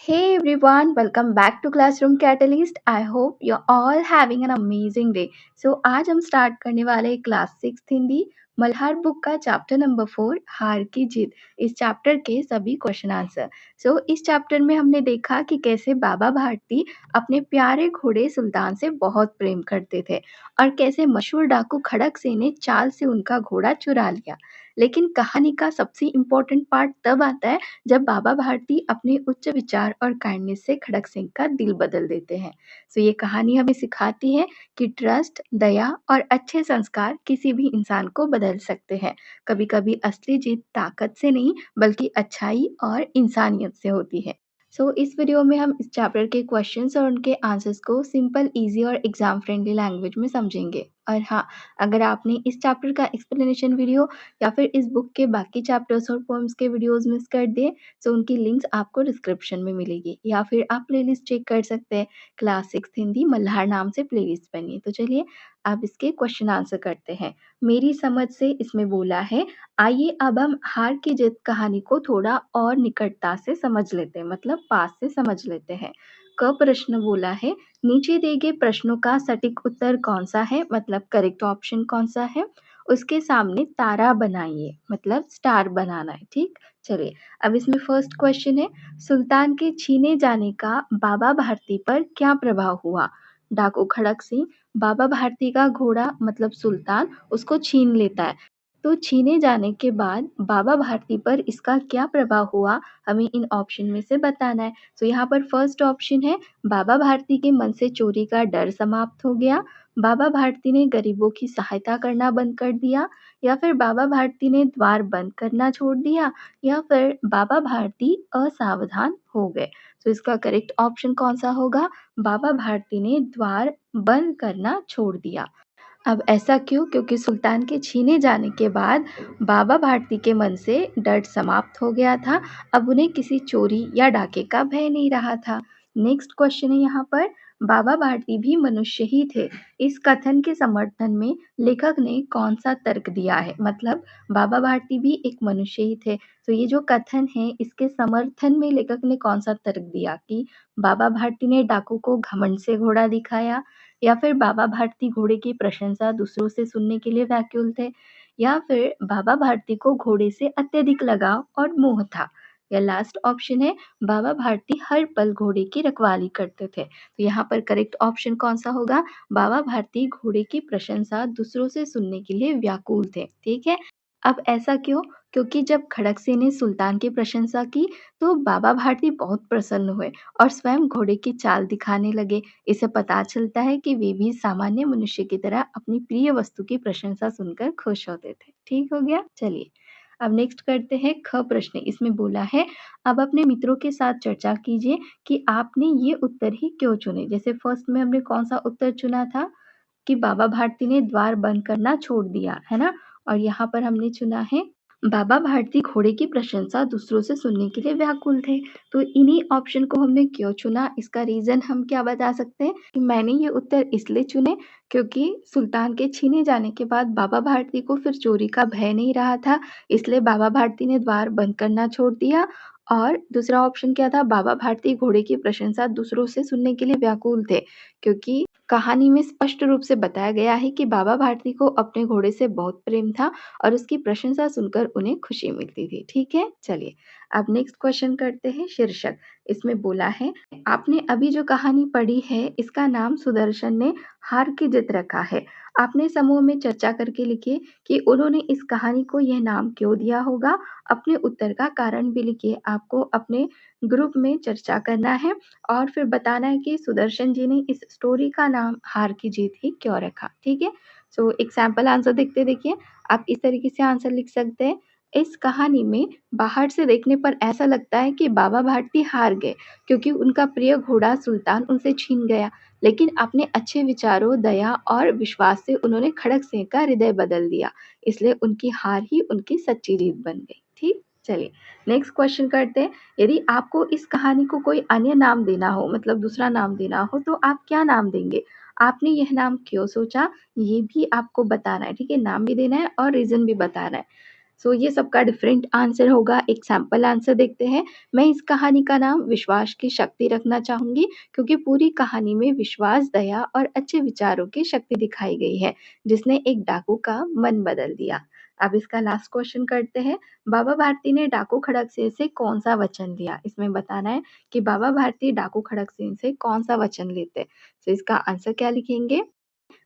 Hey everyone, welcome back to Classroom Catalyst. I hope you're all having an amazing day. आज हम start करने वाले हैं class 6 Hindi Malhar book का चैप्टर नंबर 4 हार की जीत। इस चैप्टर के सभी क्वेश्चन आंसर। इस चैप्टर में हमने देखा कि कैसे बाबा भारती अपने प्यारे घोड़े सुल्तान से बहुत प्रेम करते थे और कैसे मशहूर डाकू खड़क सिंह ने चाल से उनका घोड़ा चुरा लिया। लेकिन कहानी का सबसे इम्पोर्टेंट पार्ट तब आता है जब बाबा भारती अपने उच्च विचार और काइंडनेस से खड़क सिंह का दिल बदल देते हैं। ये कहानी हमें सिखाती है कि ट्रस्ट, दया और अच्छे संस्कार किसी भी इंसान को बदल सकते हैं। कभी-कभी असली जीत ताकत से नहीं बल्कि अच्छाई और इंसानियत से होती है। इस वीडियो में हम इस चैप्टर के क्वेश्चंस और उनके आंसर्स को सिंपल, इजी और एग्जाम फ्रेंडली लैंग्वेज में समझेंगे। और हाँ, अगर आपने इस चैप्टर का एक्सप्लेनेशन वीडियो या फिर इस बुक के बाकी चैप्टर्स और पोएम्स के वीडियोस मिस कर दिए उनकी लिंक्स आपको डिस्क्रिप्शन में मिलेगी या फिर आप प्लेलिस्ट चेक कर सकते हैं। क्लास 6 हिंदी मल्हार नाम से प्लेलिस्ट बनी है। तो चलिए आप इसके क्वेश्चन आंसर करते हैं। मेरी समझ से इसमें बोला है, आइए अब हम हार की जीत कहानी को थोड़ा और निकटता से समझ लेते हैं, मतलब पास से समझ लेते हैं। क प्रश्न बोला है, नीचे दिए गए प्रश्नों का सटीक उत्तर कौन सा है, मतलब करेक्ट ऑप्शन कौन सा है। उसके सामने तारा बनाइए, मतलब स्टार बनाना है। ठीक, चलिए अब इसमें फर्स्ट क्वेश्चन है, सुल्तान के छीने जाने का बाबा भारती पर क्या प्रभाव हुआ। डाकू खड़क सिंह बाबा भारती का घोड़ा मतलब सुल्तान उसको छीन लेता है। तो छीने जाने के बाद बाबा भारती पर इसका क्या प्रभाव हुआ, हमें इन ऑप्शन में से बताना है। यहाँ पर फर्स्ट ऑप्शन है, बाबा भारती के मन से चोरी का डर समाप्त हो गया, बाबा भारती ने गरीबों की सहायता करना बंद कर दिया, या फिर बाबा भारती ने द्वार बंद करना छोड़ दिया, या फिर बाबा भारती असावधान हो गए। इसका करेक्ट ऑप्शन कौन सा होगा, बाबा भारती ने द्वार बंद करना छोड़ दिया। अब ऐसा क्यों? क्योंकि सुल्तान के छीने जाने के बाद बाबा भारती के मन से डर समाप्त हो गया था। अब उन्हें किसी चोरी या डाके का भय नहीं रहा था। नेक्स्ट क्वेश्चन है यहाँ पर, बाबा भारती भी मनुष्य ही थे। इस कथन के समर्थन में लेखक ने कौन सा तर्क दिया है, मतलब बाबा भारती भी एक मनुष्य ही थे। तो ये जो कथन है इसके समर्थन में लेखक ने कौन सा तर्क दिया कि बाबा भारती ने डाकू को घमंड से घोड़ा दिखाया, या फिर बाबा भारती घोड़े की प्रशंसा दूसरों से सुनने के लिए व्याकुल थे, या फिर बाबा भारती को घोड़े से अत्यधिक लगाव और मोह था, या लास्ट ऑप्शन है, बाबा भारती हर पल घोड़े की रखवाली करते थे। तो यहाँ पर करेक्ट ऑप्शन कौन सा होगा, बाबा भारती घोड़े की प्रशंसा दूसरों से सुनने के लिए व्याकुल थे। ठीक है, अब ऐसा क्यों? क्योंकि जब खड़क सिंह ने सुल्तान की प्रशंसा की तो बाबा भारती बहुत प्रसन्न हुए और स्वयं घोड़े की चाल दिखाने लगे। इससे पता चलता है कि वे भी सामान्य मनुष्य की तरह अपनी प्रिय वस्तु की प्रशंसा सुनकर खुश होते थे। ठीक हो गया, चलिए अब नेक्स्ट करते हैं ख प्रश्न। इसमें बोला है, अब अपने मित्रों के साथ चर्चा कीजिए कि आपने ये उत्तर ही क्यों चुने। जैसे फर्स्ट में हमने कौन सा उत्तर चुना था कि बाबा भारती ने द्वार बंद करना छोड़ दिया, है ना। और यहाँ पर हमने चुना है बाबा भारती घोड़े की प्रशंसा दूसरों से सुनने के लिए व्याकुल थे। तो इन्हीं ऑप्शन को हमने क्यों चुना, इसका रीजन हम क्या बता सकते हैं कि मैंने ये उत्तर इसलिए चुने क्योंकि सुल्तान के छीने जाने के बाद बाबा भारती को फिर चोरी का भय नहीं रहा था, इसलिए बाबा भारती ने द्वार बंद करना छोड़ दिया। और दूसरा ऑप्शन क्या था, बाबा भारती घोड़े की प्रशंसा दूसरों से सुनने के लिए व्याकुल थे, क्योंकि कहानी में स्पष्ट रूप से बताया गया है कि बाबा भारती को अपने घोड़े से बहुत प्रेम था और उसकी प्रशंसा सुनकर उन्हें खुशी मिलती थी। ठीक है, चलिए अब नेक्स्ट क्वेश्चन करते हैं शीर्षक। इसमें बोला है, आपने अभी जो कहानी पढ़ी है इसका नाम सुदर्शन ने हार की जित रखा है। आपने समूह में चर्चा करके लिखिए कि उन्होंने इस कहानी को यह नाम क्यों दिया होगा। अपने उत्तर का कारण भी लिखिए। आपको अपने ग्रुप में चर्चा करना है और फिर बताना है कि सुदर्शन जी ने इस स्टोरी का नाम हार की जीत ही क्यों रखा। ठीक है, एक सैंपल आंसर देखते देखिए। आप इस तरीके से आंसर लिख सकते हैं, इस कहानी में बाहर से देखने पर ऐसा लगता है कि बाबा भारती हार गए क्योंकि उनका प्रिय घोड़ा सुल्तान उनसे छीन गया, लेकिन अपने अच्छे विचारों, दया और विश्वास से उन्होंने खड़क सिंह का हृदय बदल दिया, इसलिए उनकी हार ही उनकी सच्ची जीत बन गई। ठीक, चलिए नेक्स्ट क्वेश्चन करते हैं। यदि आपको इस कहानी को कोई अन्य नाम देना हो, मतलब दूसरा नाम देना हो, तो आप क्या नाम देंगे। आपने यह नाम क्यों सोचा, ये भी आपको बताना है। ठीक है, नाम भी देना है और रीजन भी बताना है। सो ये सबका डिफरेंट आंसर होगा। एक सैंपल आंसर देखते हैं। मैं इस कहानी का नाम विश्वास की शक्ति रखना चाहूँगी क्योंकि पूरी कहानी में विश्वास, दया और अच्छे विचारों की शक्ति दिखाई गई है, जिसने एक डाकू का मन बदल दिया। अब इसका लास्ट क्वेश्चन करते हैं। बाबा भारती ने डाकू खड़क सिंह से कौन-सा वचन लिया? इसमें बताना है कि बाबा भारती डाकू खड़क सिंह से कौन-सा वचन लेते? तो इसका आंसर क्या लिखेंगे?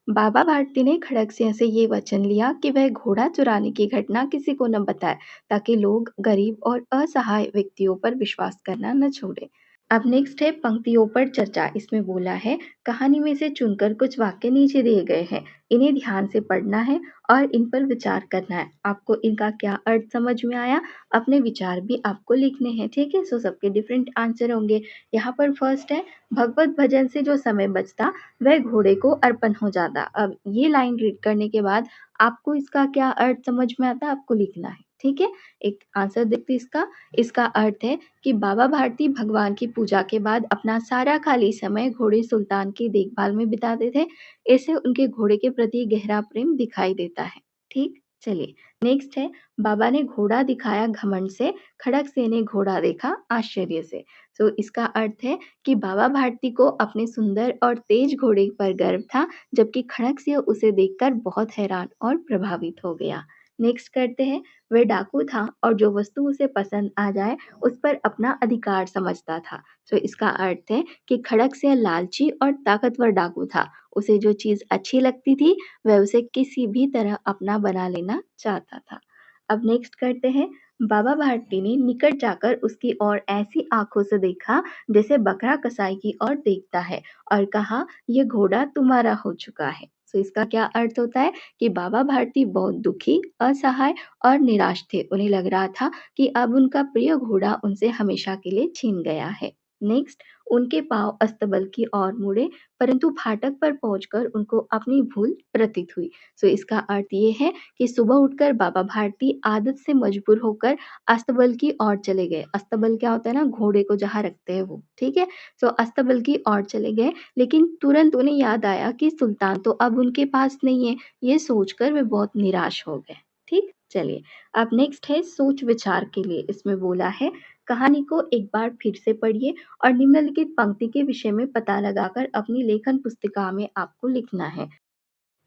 बाबा भारती ने खड़क सिंह से ये वचन लिया कि वह घोड़ा चुराने की घटना किसी को न बताए, ताकि लोग गरीब और असहाय व्यक्तियों पर विश्वास करना न छोड़ें। अब नेक्स्ट है पंक्तियों पर चर्चा। इसमें बोला है, कहानी में से चुनकर कुछ वाक्य नीचे दिए गए हैं। इन्हें ध्यान से पढ़ना है और इन पर विचार करना है। आपको इनका क्या अर्थ समझ में आया, अपने विचार भी आपको लिखने हैं, ठीक है? सो सबके डिफरेंट आंसर होंगे। यहाँ पर फर्स्ट है, भगवत भजन से जो समय बचता वह घोड़े को अर्पण हो जाता। अब ये लाइन रीड करने के बाद आपको इसका क्या अर्थ समझ में आता है, आपको लिखना है, ठीक है? एक आंसर देखते हैं इसका। इसका अर्थ है कि बाबा भारती भगवान की पूजा के बाद अपना सारा खाली समय घोड़े सुल्तान की देखभाल में बिताते थे। इससे उनके घोड़े के प्रति गहरा प्रेम दिखाई देता है। ठीक, चलिए नेक्स्ट है, बाबा ने घोड़ा दिखाया घमंड से, खड़क सिंह ने घोड़ा देखा आश्चर्य से। तो इसका अर्थ है कि बाबा भारती को अपने सुंदर और तेज घोड़े पर गर्व था, जबकि खड़क सिंह उसे देखकर बहुत हैरान और प्रभावित हो गया। नेक्स्ट करते हैं, वह डाकू था और जो वस्तु उसे पसंद आ जाए उस पर अपना अधिकार समझता था। तो इसका अर्थ है कि खड़क सिंह लालची और ताकतवर डाकू था। उसे जो चीज अच्छी लगती थी वह उसे किसी भी तरह अपना बना लेना चाहता था। अब नेक्स्ट करते हैं, बाबा भारती ने निकट जाकर उसकी ओर ऐसी आंखों से देखा जैसे बकरा कसाई की ओर देखता है और कहा, यह घोड़ा तुम्हारा हो चुका है। तो इसका क्या अर्थ होता है कि बाबा भारती बहुत दुखी, असहाय और निराश थे। उन्हें लग रहा था कि अब उनका प्रिय घोड़ा उनसे हमेशा के लिए छिन गया है। नेक्स्ट, उनके पांव अस्तबल की ओर मुड़े, परंतु फाटक पर पहुंचकर उनको अपनी भूल प्रतीत हुई। तो इसका अर्थ ये है कि सुबह उठकर बाबा भारती आदत से मजबूर होकर अस्तबल की ओर चले गए। अस्तबल क्या होता है ना, घोड़े को जहाँ रखते हैं वो, ठीक है? तो अस्तबल की ओर चले गए, लेकिन तुरंत उन्हें याद आया कि सुल्तान तो अब उनके पास नहीं है। ये सोचकर वे बहुत निराश हो गए। ठीक, चलिए अब नेक्स्ट है सोच विचार के लिए। इसमें बोला है, कहानी को एक बार फिर से पढ़िए और निम्नलिखित पंक्ति के विषय में पता लगाकर अपनी लेखन पुस्तिका में आपको लिखना है।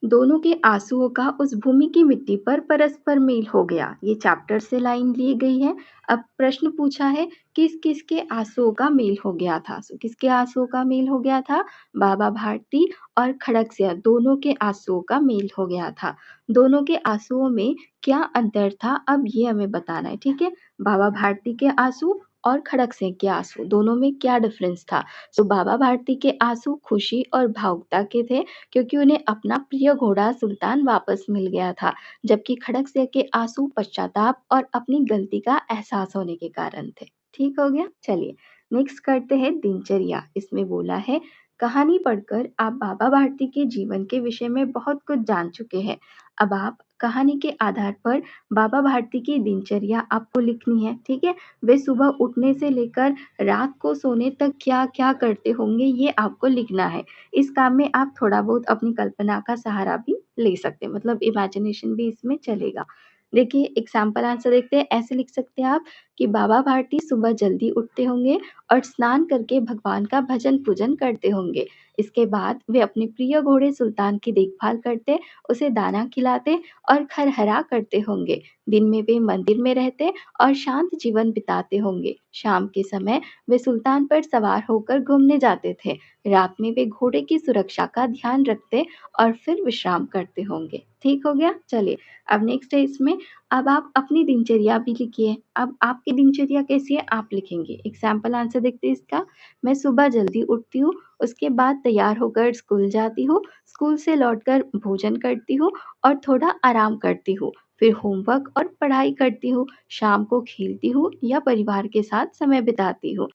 दोनों के आंसुओं का उस भूमि की मिट्टी पर परस्पर मेल हो गया। ये चैप्टर से लाइन ली गई है। अब प्रश्न पूछा है, किस किस के आंसुओं का मेल हो गया था? किसके आंसुओं का मेल हो गया था? बाबा भारती और खड़क सिंह दोनों के आंसुओं का मेल हो गया था। दोनों के आंसुओं में क्या अंतर था, अब ये हमें बताना है, ठीक है? बाबा भारती के आंसू और खड़क सिंह के आंसू दोनों में क्या डिफरेंस था? तो बाबा भारती के आंसू खुशी और भावुकता के थे, क्योंकि उन्हें अपना प्रिय घोड़ा सुल्तान वापस मिल गया था, जबकि खड़क सिंह के आंसू पश्चाताप और अपनी गलती का एहसास होने के कारण थे। ठीक हो गया? चलिए नेक्स्ट करते हैं दिनचर्या। इसमें बोला है, कहानी पढ़कर आप बाबा भारती के जीवन के विषय में बहुत कुछ जान चुके हैं। अब आप कहानी के आधार पर बाबा भारती की दिनचर्या आपको लिखनी है, ठीक है? वे सुबह उठने से लेकर रात को सोने तक क्या क्या करते होंगे, ये आपको लिखना है। इस काम में आप थोड़ा बहुत अपनी कल्पना का सहारा भी ले सकते हैं, मतलब इमेजिनेशन भी इसमें चलेगा। देखिए एग्जाम्पल आंसर देखते हैं। ऐसे लिख सकते हैं आप कि बाबा भारती सुबह जल्दी उठते होंगे और स्नान करके भगवान का भजन पूजन करते होंगे। इसके बाद वे अपने प्रिय घोड़े सुल्तान की देखभाल करते, उसे दाना खिलाते और खरहरा करते होंगे। दिन में वे मंदिर में रहते और शांत जीवन बिताते होंगे। शाम के समय वे सुल्तान पर सवार होकर घूमने जाते थे। रात में वे घोड़े की सुरक्षा का ध्यान रखते और फिर विश्राम करते होंगे। ठीक हो गया? चलिए अब नेक्स्ट है इसमें, अब आप अपनी दिनचर्या भी लिखिए। अब आपकी दिनचर्या कैसी है आप लिखेंगे। एग्जाम्पल आंसर देखते हैं इसका। मैं सुबह जल्दी उठती हूँ, उसके बाद तैयार होकर स्कूल जाती हूँ, स्कूल से लौटकर भोजन करती हूँ और थोड़ा आराम करती हूँ, फिर होमवर्क और पढ़ाई करती हूँ, शाम को खेलती हूँ या परिवार के साथ समय बिताती हूँ,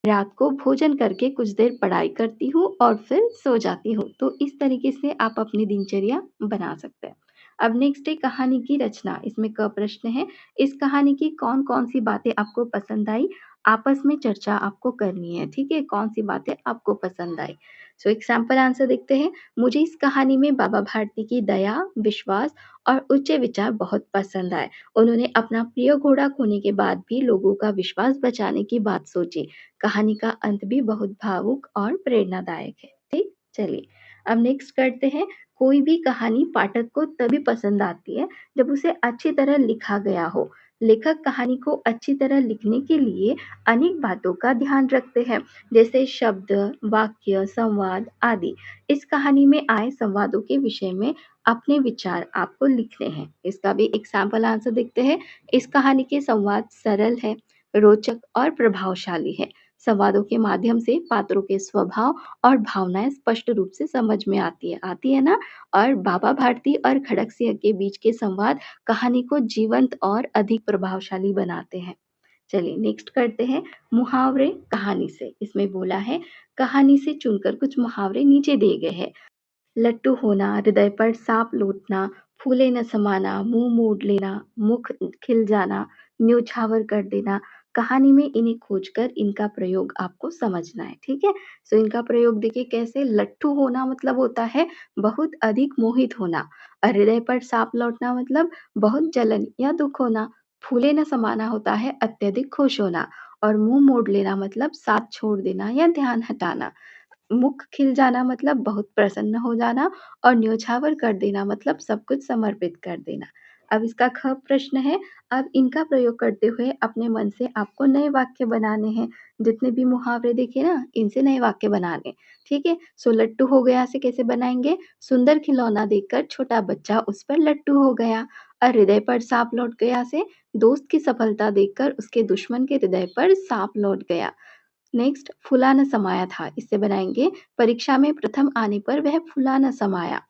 रात को भोजन करके कुछ देर पढ़ाई करती हूँ और फिर सो जाती हूँ। तो इस तरीके से आप अपनी दिनचर्या बना सकते हैं। अब नेक्स्ट है कहानी की रचना। इसमें क प्रश्न है, इस कहानी की कौन-कौन सी बातें आपको पसंद आई? आपस में चर्चा आपको करनी है, ठीक है? कौन-सी बातें आपको पसंद आई। सो एग्ज़ाम्पल आंसर देखते हैं। मुझे इस कहानी में बाबा भारती की दया, विश्वास और उच्च विचार बहुत पसंद आए। उन्होंने अपना प्रिय घोड़ा खोने के बाद भी लोगों का विश्वास बचाने की बात सोची। कहानी का अंत भी बहुत भावुक और प्रेरणादायक है। ठीक? चलिए, अब नेक्स्ट करते हैं। कोई भी कहानी पाठक को तभी पसंद आती है जब उसे अच्छी तरह लिखा गया हो। लेखक कहानी को अच्छी तरह लिखने के लिए अनेक बातों का ध्यान रखते हैं, जैसे शब्द, वाक्य, संवाद आदि। इस कहानी में आए संवादों के विषय में अपने विचार आपको लिखने हैं। इसका भी एग्जाम्पल आंसर देखते हैं। इस कहानी के संवाद सरल है, रोचक और प्रभावशाली है। संवादों के माध्यम से पात्रों के स्वभाव और भावनाएं स्पष्ट रूप से समझ में आती है ना। और बाबा भारती और खड़क सिंह के बीच के संवाद कहानी को जीवंत और अधिक प्रभावशाली बनाते हैं। चलिए नेक्स्ट करते हैं। मुहावरे कहानी से। इसमें बोला है, कहानी से चुनकर कुछ मुहावरे नीचे दिए गए हैं। लट्टू होना, हृदय पर सांप लौटना, फूले न समाना, मुंह मोड़ लेना, मुख खिल जाना, न्योछावर कर देना। कहानी में इन्हें खोजकर इनका प्रयोग आपको समझना है, ठीक है? सो इनका प्रयोग देखिए कैसे। लट्टू होना मतलब होता है बहुत अधिक मोहित होना। और हृदय पर सांप लौटना मतलब बहुत जलन या दुख होना। फूले न समाना होता है अत्यधिक खुश होना। और मुंह मोड़ लेना मतलब साथ छोड़ देना या ध्यान हटाना। मुख खिल जाना मतलब बहुत प्रसन्न हो जाना। और न्योछावर कर देना मतलब सब कुछ समर्पित कर देना। अब इसका ख प्रश्न है। अब इनका प्रयोग करते हुए अपने मन से आपको नए वाक्य बनाने हैं। जितने भी मुहावरे देखे ना, इनसे नए वाक्य बनाने, ठीक है? सो लट्टू हो गया से कैसे बनाएंगे? सुंदर खिलौना देखकर छोटा बच्चा उस पर लट्टू हो गया। और हृदय पर सांप लौट गया से दोस्त की सफलता देखकर उसके दुश्मन के हृदय पर सांप लौट गया। नेक्स्ट, फूला न समाया था। इससे बनाएंगे, परीक्षा में प्रथम आने पर वह फूला न समाया।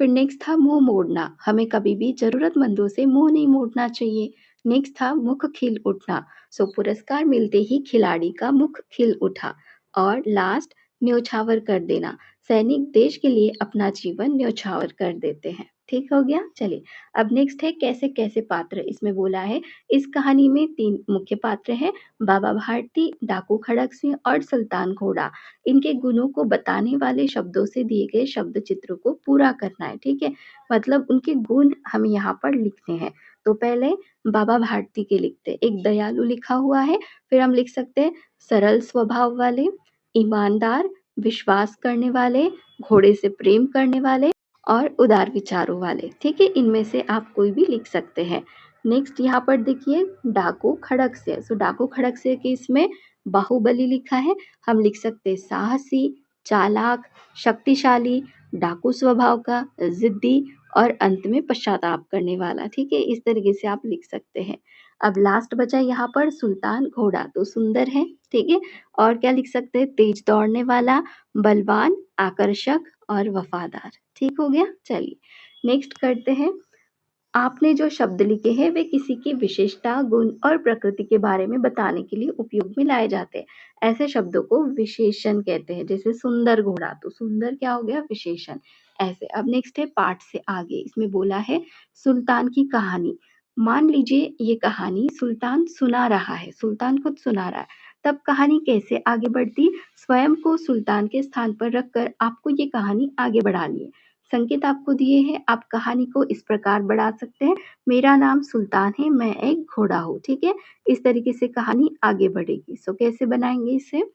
फिर नेक्स्ट था मुंह मोड़ना। हमें कभी भी जरूरतमंदों से मुंह नहीं मोड़ना चाहिए। नेक्स्ट था मुख खिल उठना। सो पुरस्कार मिलते ही खिलाड़ी का मुख खिल उठा। और लास्ट, न्योछावर कर देना। सैनिक देश के लिए अपना जीवन न्योछावर कर देते हैं। ठीक हो गया। चलिए, अब नेक्स्ट है कैसे कैसे पात्र। इसमें बोला है, इस कहानी में 3 मुख्य पात्र हैं, बाबा भारती, डाकू खड़क सिंह और सुल्तान घोड़ा। इनके गुणों को बताने वाले शब्दों से दिए गए शब्द चित्र को पूरा करना है, ठीक है? मतलब उनके गुण हमें यहाँ पर लिखने हैं। तो पहले बाबा भारती के लिखते हैं। एक दयालु लिखा हुआ है। फिर हम लिख सकते हैं सरल स्वभाव वाले, ईमानदार, विश्वास करने वाले, घोड़े से प्रेम करने वाले और उदार विचारों वाले, ठीक है? इनमें से आप कोई भी लिख सकते हैं। नेक्स्ट यहाँ पर देखिए डाकू खड़क सिंह। सो डाकू खड़क सिंह के इसमें बाहुबली लिखा है। हम लिख सकते हैं साहसी, चालाक, शक्तिशाली, डाकू स्वभाव का, जिद्दी और अंत में पश्चाताप करने वाला, ठीक है? इस तरीके से आप लिख सकते हैं। अब लास्ट बचा यहाँ पर सुल्तान घोड़ा। तो सुंदर है, ठीक है? और क्या लिख सकते हैं? तेज दौड़ने वाला, बलवान, आकर्षक और वफादार। ठीक हो गया। चलिए नेक्स्ट करते हैं। आपने जो शब्द लिखे हैं वे किसी की विशेषता, गुण और प्रकृति के बारे में बताने के लिए उपयोग में लाए जाते हैं। ऐसे शब्दों को विशेषण कहते हैं। जैसे सुंदर घोड़ा, तो सुंदर क्या हो गया? विशेषण। ऐसे। अब नेक्स्ट है पाठ से आगे। इसमें बोला है सुल्तान की कहानी। मान लीजिए ये कहानी सुल्तान सुना रहा है, सुल्तान खुद सुना रहा है। तब कहानी कैसे आगे बढ़ती? स्वयं को सुल्तान के स्थान पर रखकर आपको ये कहानी आगे बढ़ानी है। संकेत आपको दिए हैं। आप कहानी को इस प्रकार बढ़ा सकते हैं, मेरा नाम सुल्तान है, मैं एक घोड़ा हूँ, ठीक है? इस तरीके से कहानी आगे बढ़ेगी। सो कैसे बनाएंगे इसे?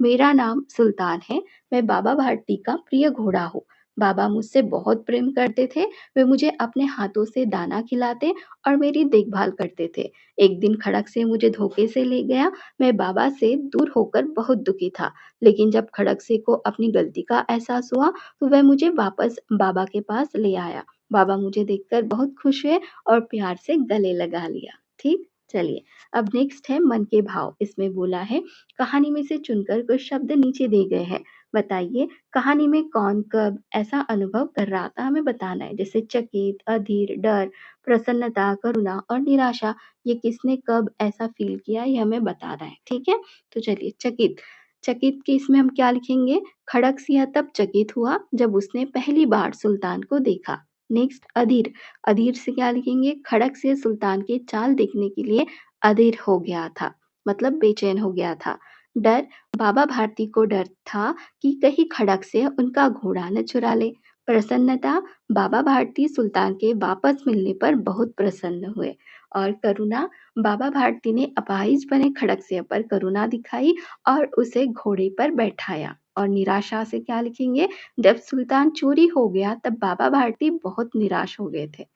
मेरा नाम सुल्तान है, मैं बाबा भारती का प्रिय घोड़ा हूँ। बाबा मुझसे बहुत प्रेम करते थे। वे मुझे अपने हाथों से दाना खिलाते और मेरी देखभाल करते थे। एक दिन खड़क से मुझे धोखे से ले गया। मैं बाबा से दूर होकर बहुत दुखी था। लेकिन जब खड़क से को अपनी गलती का एहसास हुआ तो वह मुझे वापस बाबा के पास ले आया। बाबा मुझे देखकर बहुत खुश हुए और प्यार से गले लगा लिया। ठीक? चलिए, अब नेक्स्ट है मन के भाव। इसमें बोला है कहानी में से चुनकर कुछ शब्द नीचे दिए गए हैं। बताइए कहानी में कौन कब ऐसा अनुभव कर रहा था, हमें बताना है। जैसे चकित, अधीर, डर, प्रसन्नता, करुणा और निराशा। ये किसने कब ऐसा फील किया ये हमें बताना है, ठीक है? तो चलिए, चकित। चकित के इसमें हम क्या लिखेंगे? खड़क सिंह तब चकित हुआ जब उसने पहली बार सुल्तान को देखा। नेक्स्ट अधीर। अधीर से क्या लिखेंगे? खड़क सिंह सुल्तान की चाल देखने के लिए अधीर हो गया था। मतलब बेचैन हो गया था। डर, बाबा भारती को डर था कि कहीं खड़क से उनका घोड़ा न चुरा ले। प्रसन्नता, बाबा भारती सुल्तान के वापस मिलने पर बहुत प्रसन्न हुए। और करुणा, बाबा भारती ने अपाहिज बने खड़कसिया पर करुणा दिखाई और उसे घोड़े पर बैठाया। और निराशा से क्या लिखेंगे? जब सुल्तान चोरी हो गया तब बाबा भारती बहुत निराश हो गए थे।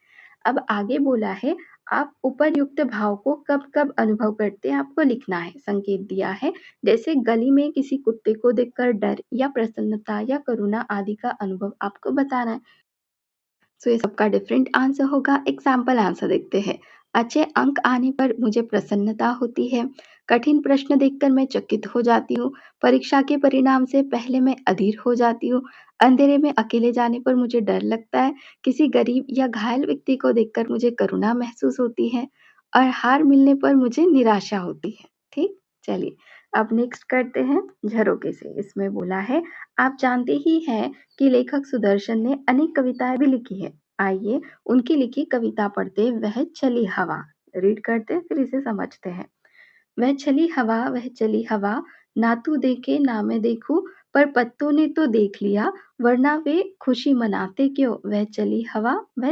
अब आगे बोला है, आप उपर्युक्त भाव को कब-कब अनुभव करते हैं आपको लिखना है। संकेत दिया है, जैसे गली में किसी कुत्ते को देखकर डर या प्रसन्नता या करुणा आदि का अनुभव आपको बताना है। सो ये सबका डिफरेंट आंसर होगा। एग्जाम्पल आंसर देखते हैं। अच्छे अंक आने पर मुझे प्रसन्नता होती है। कठिन प्रश्न देखकर मैं चकित हो जाती हूँ। परीक्षा के परिणाम से पहले मैं अधीर हो जाती हूँ। अंधेरे में अकेले जाने पर मुझे डर लगता है। किसी गरीब या घायल व्यक्ति को देखकर मुझे करुणा महसूस होती है और हार मिलने पर मुझे निराशा होती है। ठीक, चलिए अब नेक्स्ट करते हैं झरोके से। इसमें बोला है, आप जानते ही हैं कि लेखक सुदर्शन ने अनेक कविताएं भी लिखी है। आइए उनकी लिखी कविता पढ़ते वह चली हवा रीड करते फिर इसे समझते हैं। वह चली हवा, ना तू देखे ना मैं देखूं, पर पत्तों ने तो देख लिया, वरना वे खुशी मनाते क्यों। वह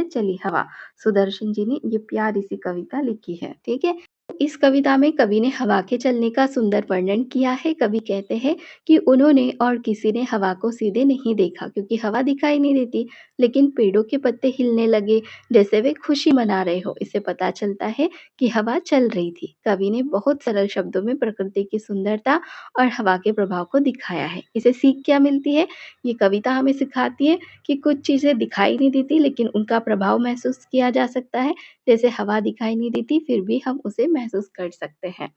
चली हवा। सुदर्शन जी ने ये प्यारी सी कविता लिखी है। ठीक है, इस कविता में कवि ने हवा के चलने का सुंदर वर्णन किया है। कवि कहते हैं कि उन्होंने और किसी ने हवा को सीधे नहीं देखा क्योंकि हवा दिखाई नहीं देती, लेकिन पेड़ों के पत्ते हिलने लगे जैसे वे खुशी मना रहे हो। इससे पता चलता है कि हवा चल रही थी। कवि ने बहुत सरल शब्दों में प्रकृति की सुंदरता और हवा के प्रभाव को दिखाया है। इसे सीख क्या मिलती है? ये कविता हमें सिखाती है कि कुछ चीजें दिखाई नहीं देती लेकिन उनका प्रभाव महसूस किया जा सकता है। जैसे हवा दिखाई नहीं देती फिर भी हम उसे महसूस कर सकते हैं।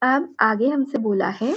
अब आगे हमसे बोला है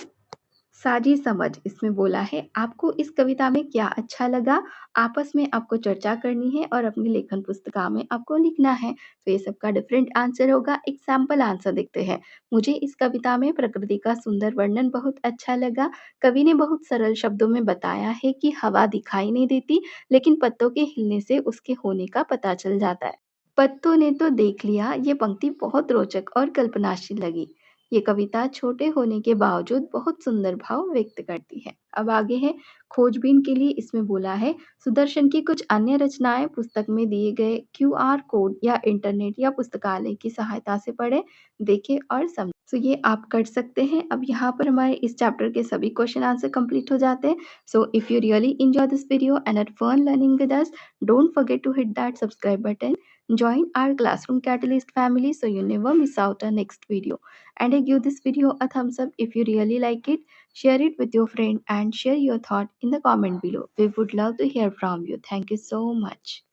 साझी समझ। इसमें बोला है, आपको इस कविता में क्या अच्छा लगा? आपस में आपको चर्चा करनी है और अपनी लेखन पुस्तिका में आपको लिखना है। तो ये सबका डिफरेंट आंसर होगा। एग्जाम्पल आंसर देखते हैं। मुझे इस कविता में प्रकृति का सुंदर वर्णन बहुत अच्छा लगा। कवि ने बहुत सरल शब्दों में बताया है कि हवा दिखाई नहीं देती लेकिन पत्तों के हिलने से उसके होने का पता चल जाता है। पत्तों ने तो देख लिया, ये पंक्ति बहुत रोचक और कल्पनाशील लगी। ये कविता छोटे होने के बावजूद बहुत सुंदर भाव व्यक्त करती है। अब आगे है खोजबीन के लिए। इसमें बोला है, सुदर्शन की कुछ अन्य रचनाएं पुस्तक में दिए गए क्यूआर कोड या इंटरनेट या पुस्तकालय की सहायता से पढ़ें, देखें और समझें। तो ये आप कर सकते हैं। अब यहाँ पर हमारे इस चैप्टर के सभी क्वेश्चन आंसर कंप्लीट हो जाते हैं। So if you really enjoy this video and had fun learning with us, don't forget to hit that subscribe button. Join our Classroom Catalyst family so you never miss out our next video. And I give this video a thumbs up if you really like it. Share it with your friend and share your thought in the comment below. We would love to hear from you. Thank you so much.